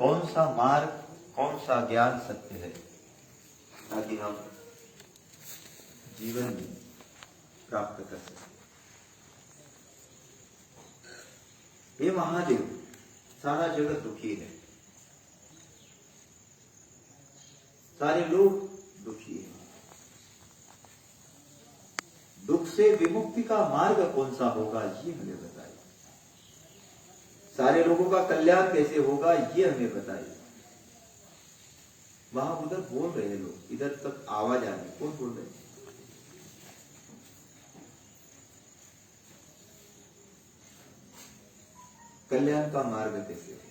कौन सा मार्ग, कौन सा ज्ञान सत्य है, ताकि हम जीवन में प्राप्त कर सकें। हे महादेव, सारा जगत दुखी है, सारे लोग दुखी हैं। दुख से विमुक्ति का मार्ग कौन सा होगा, ये हमें बताइए। सारे लोगों का कल्याण कैसे होगा, ये हमें बताइए। वहां उधर बोल रहे हैं लोग, इधर तक आवाज आ रही, कौन बोल रहे हैं? कल्याण का मार्ग कैसे होगा?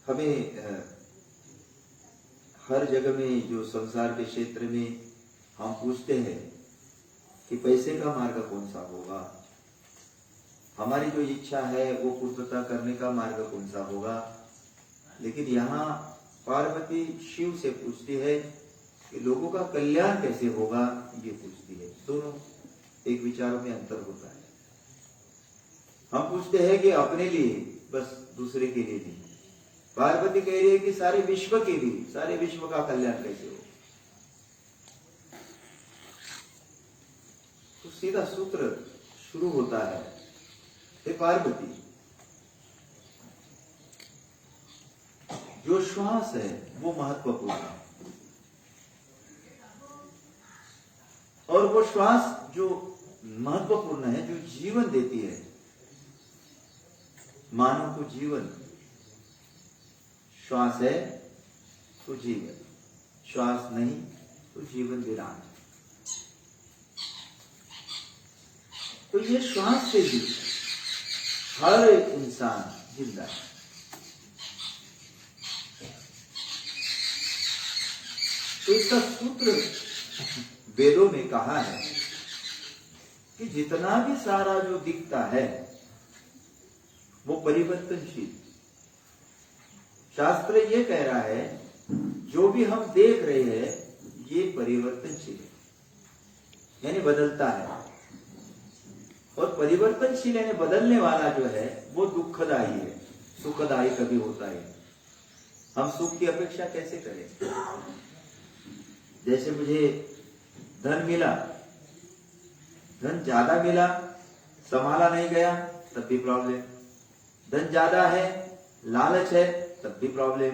हमें हर जगह में, जो संसार के क्षेत्र में हम पूछते हैं कि पैसे का मार्ग कौन सा होगा, हमारी जो इच्छा है वो पूर्तता करने का मार्ग कौन सा होगा। लेकिन यहाँ पार्वती शिव से पूछती है कि लोगों का कल्याण कैसे होगा, ये पूछती है। दोनों एक विचारों में अंतर होता है। हम पूछते हैं कि अपने लिए, बस दूसरे के लिए नहीं। पार्वती कह रही है कि सारे विश्व के लिए, सारे विश्व का कल्याण कैसे हो। तो सीधा सूत्र शुरू होता है, हे पार्वती, जो श्वास है वो महत्वपूर्ण है, और वो श्वास जो महत्वपूर्ण है, जो जीवन देती है मानव को जीवन। श्वास है तो जीवन, श्वास नहीं तो जीवन विराम। तो ये श्वास से भी हर एक इंसान जिंदा है। तो इसका सूत्र वेदों में कहा है कि जितना भी सारा जो दिखता है वो परिवर्तनशील। शास्त्र ये कह रहा है, जो भी हम देख रहे हैं ये परिवर्तनशील है, यानी बदलता है। और परिवर्तनशील यानी बदलने वाला जो है वो दुखदायी है, सुखदायी कभी होता है। हम सुख की अपेक्षा कैसे करें? जैसे मुझे धन मिला, धन ज्यादा मिला, संभाला नहीं गया, तब भी प्रॉब्लम। धन ज्यादा है, लालच है, तब भी प्रॉब्लम।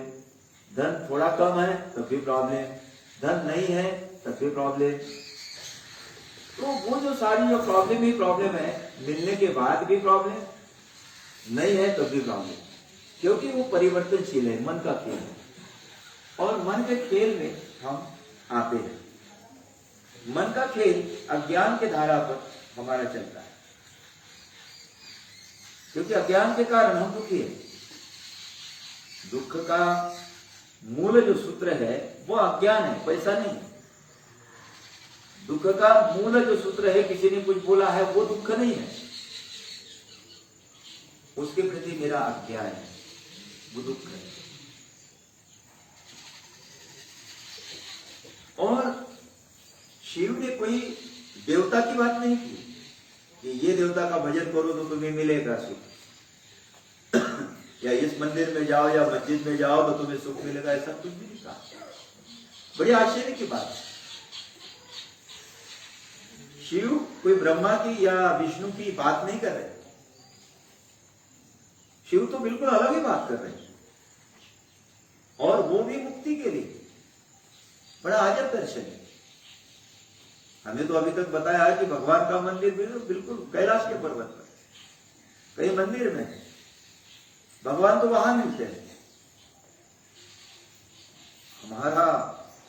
धन थोड़ा कम है, तब भी प्रॉब्लम। धन नहीं है, तब भी प्रॉब्लम। तो वो जो सारी जो प्रॉब्लम ही प्रॉब्लम है, मिलने के बाद भी प्रॉब्लम, नहीं है तब भी प्रॉब्लम, क्योंकि वो परिवर्तनशील है, मन का खेल है। और मन के खेल में हम आते हैं। मन का खेल अज्ञान के धारा पर हमारा चलता है, क्योंकि अज्ञान के कारण हम दुखी है। दुख का मूल जो सूत्र है वो अज्ञान है, पैसा नहीं। दुख का मूल जो सूत्र है, किसी ने कुछ बोला है, वो दुख नहीं है, उसके प्रति मेरा अज्ञान है, वो दुख है। और शिव ने कोई देवता की बात नहीं की कि ये देवता का भजन करो तो तुम्हें मिलेगा सुख, या इस मंदिर में जाओ या मस्जिद में जाओ तो तुम्हें सुख मिलेगा, ऐसा कुछ भी नहीं कहा। बड़ी आश्चर्य की बात है। शिव कोई ब्रह्मा की या विष्णु की बात नहीं कर रहे। शिव तो बिल्कुल अलग ही बात कर रहे हैं, और वो भी मुक्ति के लिए। बड़ा अजब दर्शन है। हमें तो अभी तक बताया कि भगवान का मंदिर बिल्कुल कैलाश के पर्वत पर, कई मंदिर में भगवान तो वहां मिलते हैं। हमारा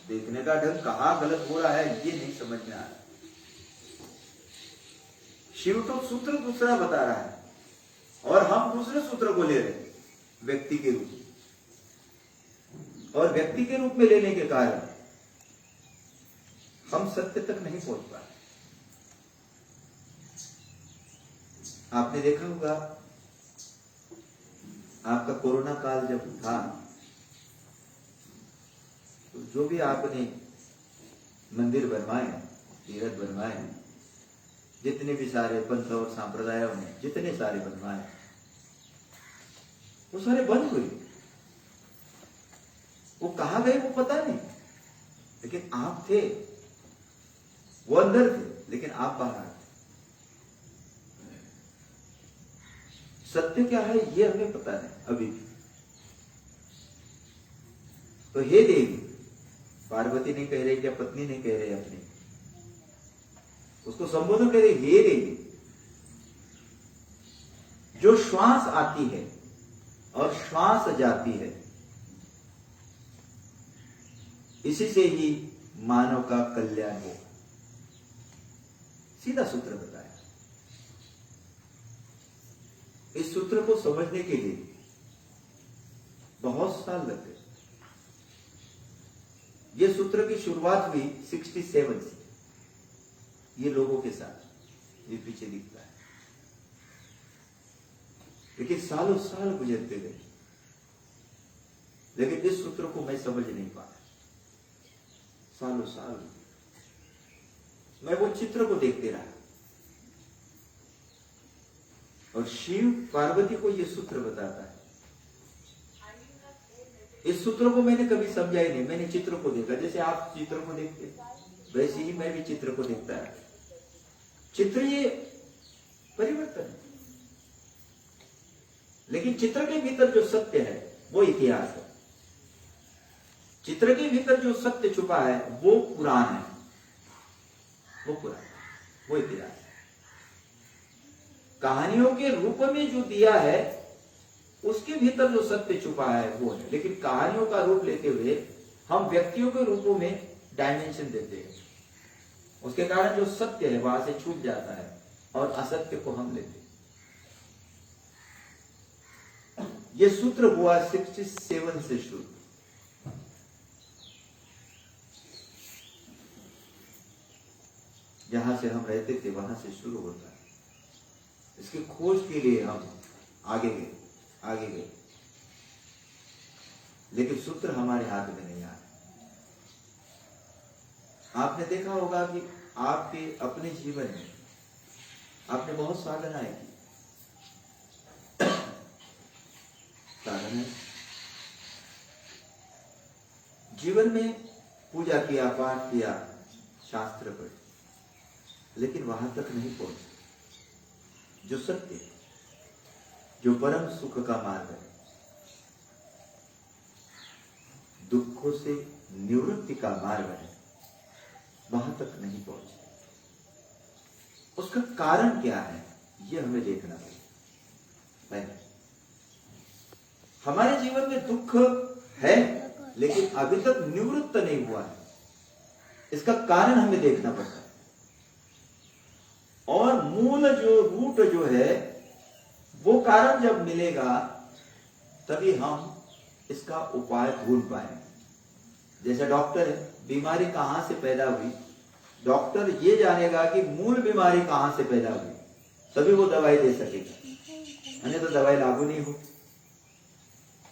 देखने का ढंग कहां गलत हो रहा है ये नहीं समझ में आ रहा। शिव तो सूत्र दूसरा बता रहा है, और हम दूसरे सूत्र को ले रहे हैं व्यक्ति के रूप में। और व्यक्ति के रूप में लेने के कारण हम सत्य तक नहीं पहुंच पाए। आपने देखा होगा, आपका कोरोना काल जब था तो जो भी आपने मंदिर बनवाए, तीर्थ बनवाए, जितने भी सारे पंथ और संप्रदायों में जितने सारे बनवाए वो सारे बंद हुए। वो कहां गए वो पता नहीं, लेकिन आप थे, वो अंदर थे लेकिन आप बाहर थे। सत्य क्या है ये हमें पता नहीं अभी भी। तो हे देवी, पार्वती नहीं कह रही या पत्नी नहीं कह रही अपनी, उसको संबोधन करे हे देवी। जो श्वास आती है और श्वास जाती है, इसी से ही मानव का कल्याण हो। सीधा सूत्र बताया। इस सूत्र को समझने के लिए बहुत साल लग गए। ये सूत्र की शुरुआत हुई 67 से, ये लोगों के साथ, ये पीछे दिखता है, लेकिन सालों साल गुजरते गए, लेकिन इस सूत्र को मैं समझ नहीं पाया। सालों साल मैं वो चित्र को देखते रहा, और शिव पार्वती को ये सूत्र बताता है। इस सूत्र को मैंने कभी समझा ही नहीं, मैंने चित्र को देखा। जैसे आप चित्र को देखते वैसे ही मैं भी चित्र को देखता है। चित्र ये परिवर्तन है, लेकिन चित्र के भीतर जो सत्य है वो इतिहास है। चित्र के भीतर जो सत्य छुपा है वो पुराण है, वो पुराण, वो इतिहास है। कहानियों के रूप में जो दिया है उसके भीतर जो सत्य छुपा है वो है, लेकिन कहानियों का रूप लेते हुए हम व्यक्तियों के रूपों में डायमेंशन देते हैं। उसके कारण जो सत्य है वहां से छूट जाता है और असत्य को हम लेते हैं। ये सूत्र हुआ 67 से शुरू। जहां से हम रहते थे वहां से शुरू होता है। इसकी खोज के लिए हम आगे गए, लेकिन सूत्र हमारे हाथ में नहीं आया। आपने देखा होगा कि आपके अपने जीवन में आपने बहुत साधनाएं की, जीवन में पूजा किया, पाठ किया, शास्त्र पढ़े, लेकिन वहां तक नहीं पहुंचे जो सत्य, जो परम सुख का मार्ग है, दुखों से निवृत्ति का मार्ग है, वहां तक नहीं पहुंचे। उसका कारण क्या है यह हमें देखना पड़ेगा। हमारे जीवन में दुख है लेकिन अभी तक निवृत्त नहीं हुआ है, इसका कारण हमें देखना पड़ता है। और मूल जो रूट जो है वो कारण जब मिलेगा तभी हम इसका उपाय ढूंढ पाएंगे। जैसे डॉक्टर है, बीमारी कहां से पैदा हुई, डॉक्टर ये जानेगा कि मूल बीमारी कहां से पैदा हुई, तभी वो दवाई दे सकेगा, अन्य तो दवाई लागू नहीं हो।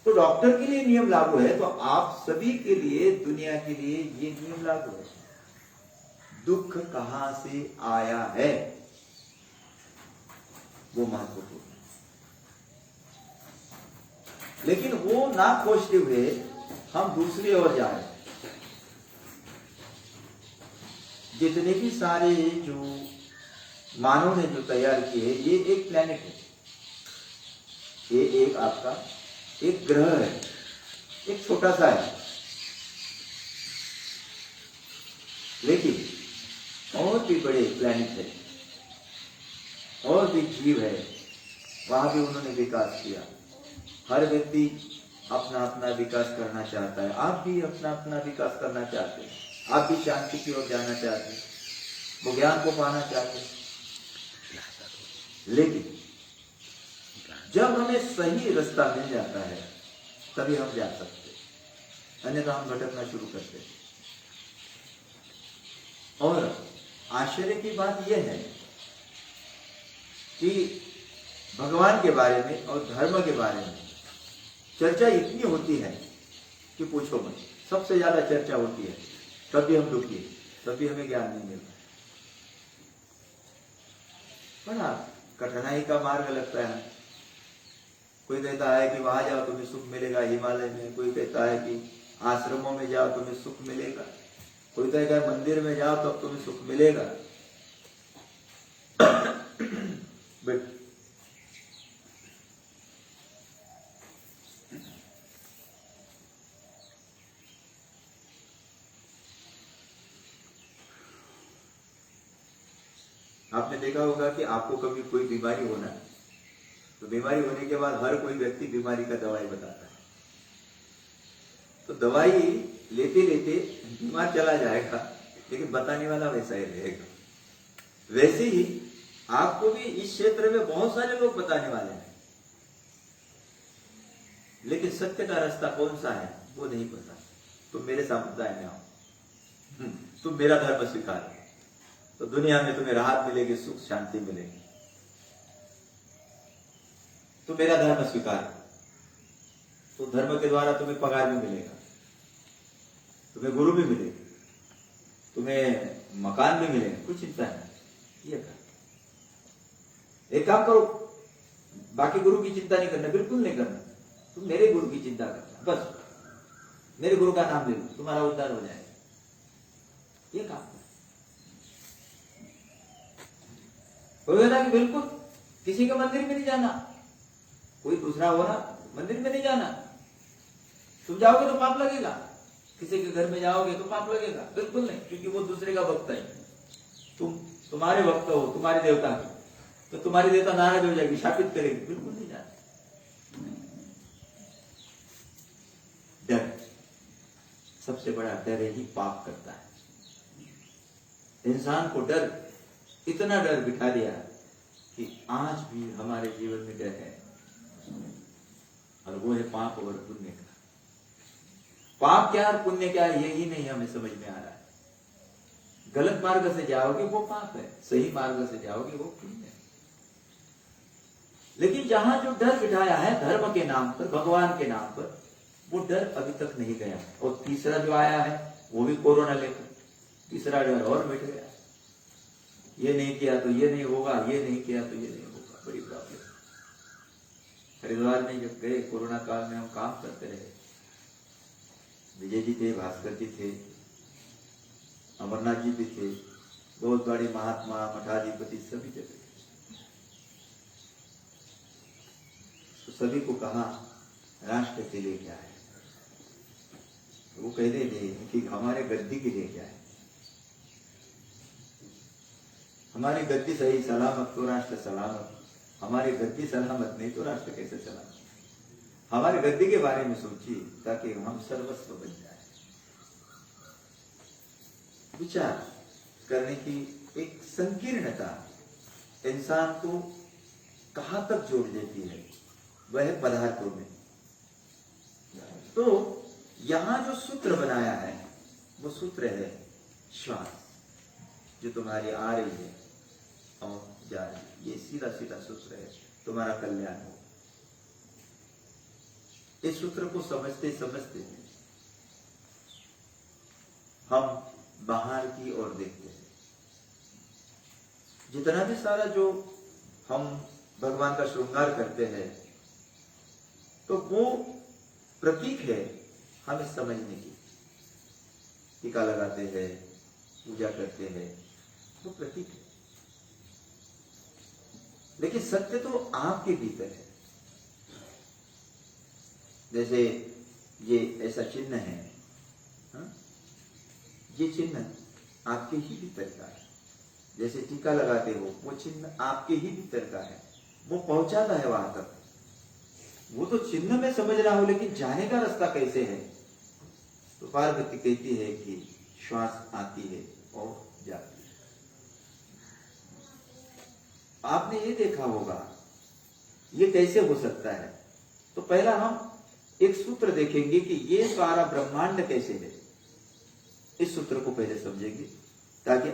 तो डॉक्टर के लिए नियम लागू है, तो आप सभी के लिए, दुनिया के लिए ये नियम लागू है। दुख कहां से आया है वो महत्वपूर्ण है, लेकिन वो ना खोजते हुए हम दूसरी ओर जा रहे हैं। जितने भी सारे जो मानव ने जो तैयार किए, ये एक प्लेनेट है, ये एक आपका एक ग्रह है, एक छोटा सा है, लेकिन और भी बड़े प्लेनेट है, और भी जीव है, वहां भी उन्होंने विकास किया। हर व्यक्ति अपना अपना विकास करना चाहता है, आप भी अपना अपना विकास करना चाहते हैं, आप भी शांति की ओर जाना चाहते हैं, वो ज्ञान को पाना चाहते हैं। लेकिन जब हमें सही रास्ता मिल जाता है तभी हम जा सकते हैं, अन्यथा हम भटकना शुरू करते हैं। और आश्चर्य की बात यह है कि भगवान के बारे में और धर्म के बारे में चर्चा इतनी होती है कि पूछो मत। सबसे ज्यादा चर्चा होती है, तब भी हम दुखी, तब भी हमें ज्ञान नहीं मिलता। बड़ा कठिनाई का मार्ग लगता है। कोई कहता है कि वहां जाओ तुम्हें सुख मिलेगा हिमालय में, कोई कहता है कि आश्रमों में जाओ तुम्हें सुख मिलेगा, कोई कहता है मंदिर में जाओ तब तुम्हें सुख मिलेगा। बट आपने देखा होगा कि आपको कभी कोई बीमारी होना है तो बीमारी होने के बाद हर कोई व्यक्ति बीमारी का दवाई बताता है, तो दवाई लेते लेते बीमार चला जाएगा लेकिन बताने वाला वैसा ही रहेगा। वैसे ही आपको भी इस क्षेत्र में बहुत सारे लोग बताने वाले हैं, लेकिन सत्य का रास्ता कौन सा है वो नहीं पता। तुम मेरे संप्रदाय में आओ, तुम मेरा धर्म स्वीकार, तो दुनिया में तुम्हें राहत मिलेगी, सुख शांति मिलेगी। तो मेरा धर्म स्वीकार, तो धर्म के द्वारा तुम्हें पगार भी मिलेगा, तुम्हें गुरु भी मिलेगा, तुम्हें मकान भी मिलेगा, कोई चिंता नहीं। ये कर एक काम करो, बाकी गुरु की चिंता नहीं करना, बिल्कुल नहीं करना, तुम मेरे गुरु की चिंता करना, बस मेरे गुरु का नाम ले लो, तुम्हारा उद्धार हो जाएगा। ये काम कि बिल्कुल किसी के मंदिर में नहीं जाना, कोई दूसरा हो रहा मंदिर में नहीं जाना, तुम जाओगे तो पाप लगेगा, किसी के घर में जाओगे तो पाप लगेगा, बिल्कुल नहीं, क्योंकि वो दूसरे का भक्त है, तुम्हारे भक्त हो, तुम्हारे देवता के, तो तुम्हारी देवता नाराज हो जाएगी, शापित करेगी, बिल्कुल नहीं जाना। डर, सबसे बड़ा डर ही पाप करता है। इंसान को डर, इतना डर बिठा दिया कि आज भी हमारे जीवन में डर है, और वो है पाप और पुण्य का। पाप क्या और पुण्य क्या है यही नहीं हमें समझ में आ रहा है। गलत मार्ग से जाओगे वो पाप है, सही मार्ग से जाओगे वो पुण्य है। लेकिन जहां जो डर बिठाया है धर्म के नाम पर, भगवान के नाम पर, वो डर अभी तक नहीं गया। और तीसरा जो आया है वो भी कोरोना लेकर, तीसरा डर और मिट गया। ये नहीं किया तो ये नहीं होगा, ये नहीं किया तो ये नहीं होगा, बड़ी प्रॉब्लम। हरिद्वार में जब गए कोरोना काल में, हम काम करते रहे, विजय जी थे, भास्कर जी थे, अमरनाथ जी भी थे, बहुत बड़े महात्मा मठाधिपति सभी जगह थे। तो सभी को कहा राष्ट्र के लिए क्या है, तो वो कहते थे कि हमारे गद्दी के लिए क्या है, हमारी गद्दी सही सलामत तो राष्ट्र सलामत, हमारी गद्दी सलामत नहीं तो राष्ट्र कैसे सलामत। हमारे गद्दी के बारे में सोचिए ताकि हम सर्वस्व बन जाए। विचार करने की एक संकीर्णता इंसान को कहां तक जोड़ देती है, वह पदार्थों में। तो यहां जो सूत्र बनाया है वो सूत्र है श्वास, जो तुम्हारी आ रही है और जा रही है, ये सीधा सीधा सूत्र है, तुम्हारा कल्याण हो। इस सूत्र को समझते समझते हम बाहर की ओर देखते हैं। जितना भी सारा जो हम भगवान का श्रृंगार करते हैं तो वो प्रतीक है हमें समझने की। टीका लगाते हैं, पूजा करते हैं, वो प्रतीक है, लेकिन सत्य तो आपके भीतर है। जैसे ये ऐसा चिन्ह है, हा? ये चिन्ह आपके ही भीतर का है। जैसे टीका लगाते हो, वो चिन्ह आपके ही भीतर का है, वो पहुंचाता है वहां तक। वो तो चिन्ह में समझ रहा हूं, लेकिन जाने का रास्ता कैसे है? तो पार्वती कहती है कि श्वास आती है और जाती है। आपने ये देखा होगा ये कैसे हो सकता है। तो पहला हम एक सूत्र देखेंगे कि ये सारा ब्रह्मांड कैसे है। इस सूत्र को पहले समझेंगे ताकि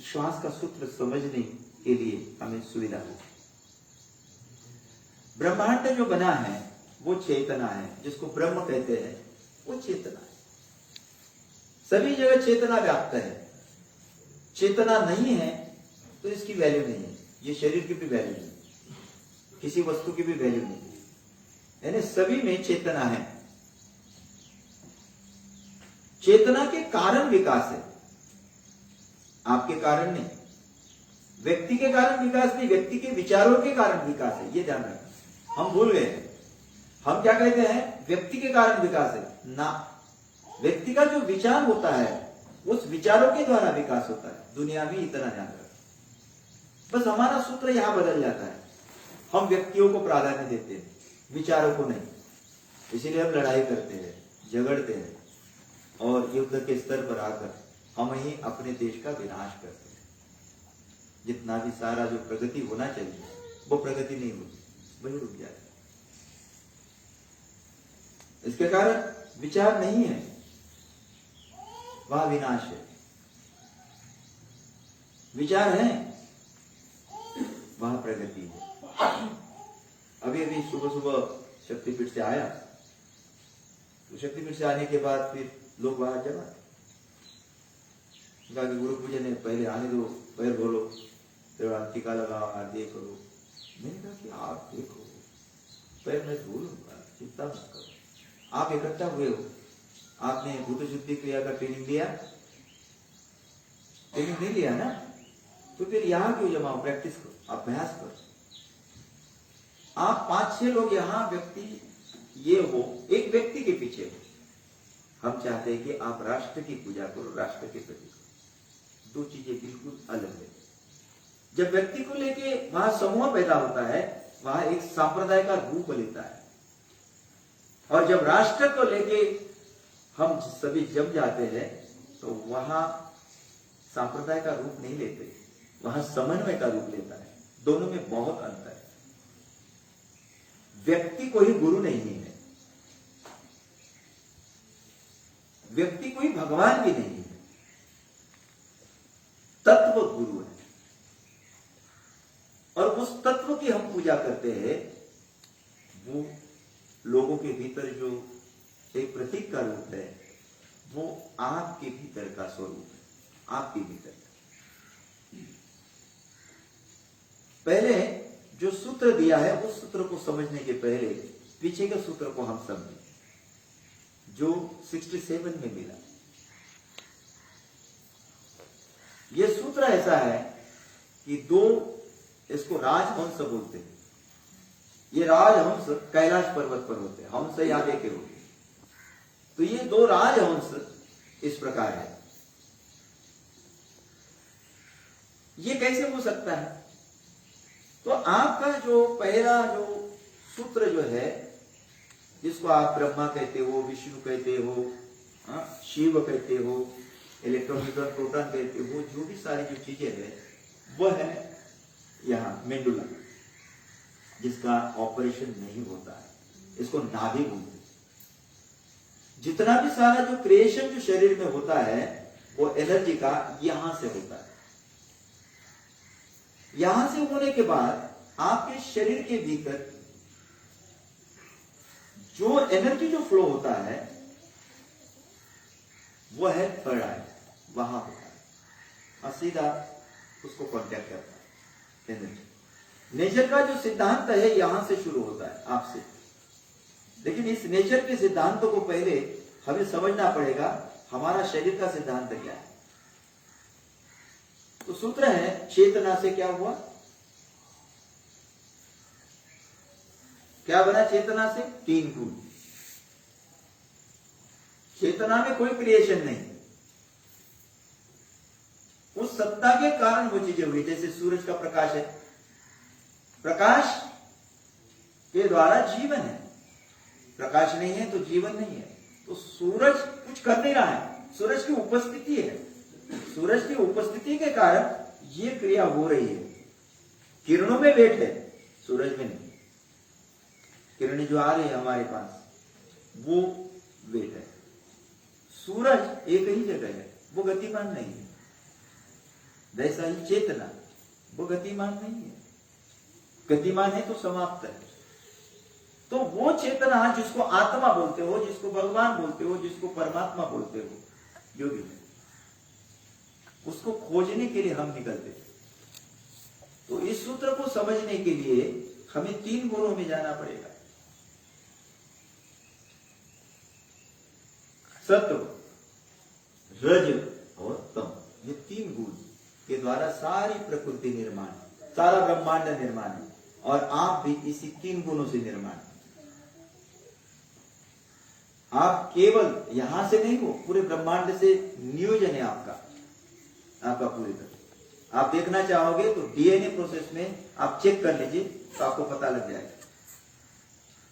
श्वास का सूत्र समझने के लिए हमें सुविधा हो। ब्रह्मांड जो बना है वो चेतना है, जिसको ब्रह्म कहते हैं, वो चेतना है। सभी जगह चेतना व्याप्त है। चेतना नहीं है तो इसकी वैल्यू नहीं है। ये शरीर की भी वैल्यू नहीं, किसी वस्तु की भी वैल्यू नहीं, यानी सभी में चेतना है। चेतना के कारण विकास है, आपके कारण नहीं। व्यक्ति के कारण विकास नहीं, व्यक्ति के विचारों के कारण विकास है, ये ध्यान रखें। हम भूल गए, हम क्या कहते हैं व्यक्ति के कारण विकास है ना। व्यक्ति का जो विचार होता है उस विचारों के द्वारा विकास होता है। दुनिया में इतना ध्यान रखें। बस हमारा सूत्र यहां बदल जाता है, हम व्यक्तियों को प्राधान्य देते हैं, विचारों को नहीं। इसीलिए हम लड़ाई करते हैं, झगड़ते हैं और युद्ध के स्तर पर आकर हम ही अपने देश का विनाश करते हैं। जितना भी सारा जो प्रगति होना चाहिए वो प्रगति नहीं होती, वही रुक जाती। इसके कारण विचार नहीं है, वह विनाश है। विचार है, वह प्रगति है। अभी अभी सुबह सुबह शक्तिपीठ से आया, तो शक्तिपीठ से आने के बाद फिर लोग बाहर जमा कहा कि गुरु पूजन है, पहले आने दो, पैर बोलो, फिर टीका लगाओ, आरती करो। मैंने कहा कि आप देखो, पैर मैं धो लूंगा, चिंता मत करो। आप इकट्ठा हुए हो, आपने भूत शुद्धि क्रिया का ट्रेनिंग लिया? ट्रेनिंग नहीं लिया ना, तो फिर यहां क्यों जमाओ? प्रैक्टिस करो, अभ्यास करो। आप 5-6 लोग यहां व्यक्ति ये हो, एक व्यक्ति के पीछे हो। हम चाहते हैं कि आप राष्ट्र की पूजा करो, राष्ट्र के प्रति करो। दो चीजें बिल्कुल अलग है। जब व्यक्ति को लेके वहां समूह पैदा होता है, वहां एक संप्रदाय का रूप लेता है। और जब राष्ट्र को लेके हम सभी जम जाते हैं, तो वहां संप्रदाय का रूप नहीं लेते, वहां समन्वय का रूप लेता है। दोनों में बहुत अंतर है। व्यक्ति कोई गुरु नहीं है, व्यक्ति कोई भगवान भी नहीं है, तत्व गुरु है। और उस तत्व की हम पूजा करते हैं, वो लोगों के भीतर जो एक प्रतीक का रूप है, वो आपके भीतर का स्वरूप है, आपके भीतर। पहले जो सूत्र दिया है, उस सूत्र को समझने के पहले पीछे के सूत्र को हम समझें, जो 67 में मिला। यह सूत्र ऐसा है कि दो, इसको राजहंस बोलते हैं। ये राजहंस कैलाश पर्वत पर होते हैं, हंस यादे के होते हैं। तो ये दो राजहंस इस प्रकार है। ये कैसे हो सकता है? तो आपका जो पहला जो सूत्र जो है, जिसको आप ब्रह्मा कहते हो, विष्णु कहते हो, शिव कहते हो, इलेक्ट्रॉन न्यूट्रॉन प्रोटॉन कहते हो, जो भी सारी जो चीजें है, वह है यहां मेंडुला, जिसका ऑपरेशन नहीं होता है। इसको नाभि बोलते हैं। जितना भी सारा जो क्रिएशन जो शरीर में होता है, वो एनर्जी का यहां से होता है। यहां से होने के बाद आपके शरीर के भीतर जो एनर्जी जो फ्लो होता है, वो है थर्ड आई, वहां होता है और सीधा उसको कांटेक्ट करता है एनर्जी। नेचर का जो सिद्धांत है यहां से शुरू होता है आपसे। लेकिन इस नेचर के सिद्धांतों को पहले हमें समझना पड़ेगा, हमारा शरीर का सिद्धांत क्या है। तो सूत्र है, चेतना से क्या हुआ? क्या बना चेतना से? 3 गुण। चेतना में कोई क्रिएशन नहीं, उस सत्ता के कारण वो चीजें हुई। जैसे सूरज का प्रकाश है, प्रकाश के द्वारा जीवन है, प्रकाश नहीं है तो जीवन नहीं है। तो सूरज कुछ कर नहीं रहा है, सूरज की उपस्थिति है, सूरज की उपस्थिति के कारण ये क्रिया हो रही है। किरणों में वेट है, सूरज में नहीं। किरणें जो आ रही है हमारे पास, वो वेट है। सूरज एक ही जगह है, वो गतिमान नहीं है। वैसा ही चेतना, वो गतिमान नहीं है। गतिमान है तो समाप्त है। तो वो चेतना जिसको आत्मा बोलते हो, जिसको भगवान बोलते हो, जिसको परमात्मा बोलते हो, जो भी है, उसको खोजने के लिए हम निकलते। तो इस सूत्र को समझने के लिए हमें 3 गुणों में जाना पड़ेगा। सत्व, रज और तम, ये 3 गुण के द्वारा सारी प्रकृति निर्माण, सारा ब्रह्मांड निर्माण है। और आप भी इसी 3 गुणों से निर्माण है। आप केवल यहां से नहीं हो, पूरे ब्रह्मांड से नियोजन है आपका पूरी तरह। आप देखना चाहोगे तो डीएनए प्रोसेस में आप चेक कर लीजिए तो आपको पता लग जाएगा।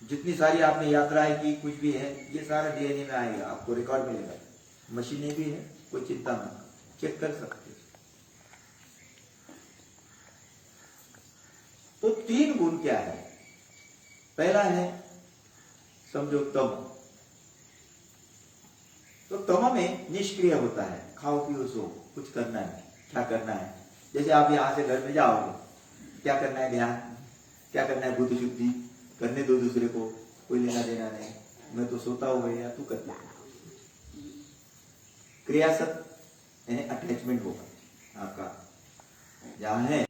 जितनी सारी आपने यात्राएं की, कुछ भी है, ये सारा डीएनए में आएगा, आपको रिकॉर्ड मिलेगा। मशीनें भी है, कोई चिंता मत, चेक कर सकते। तो 3 गुण क्या है? पहला है समझो तम। तो तम में निष्क्रिय होता है, खाओ पियो सो, कुछ करना है, क्या करना है। जैसे आप यहां से घर में जाओगे, क्या करना है? ध्यान। क्या करना है? बुद्धि शुद्धि करने दो दूसरे को, कोई लेना देना नहीं। मैं तो सोता हूं भैया, तू कर ले। क्रियासत यानी अटैचमेंट होगा आपका, जहां है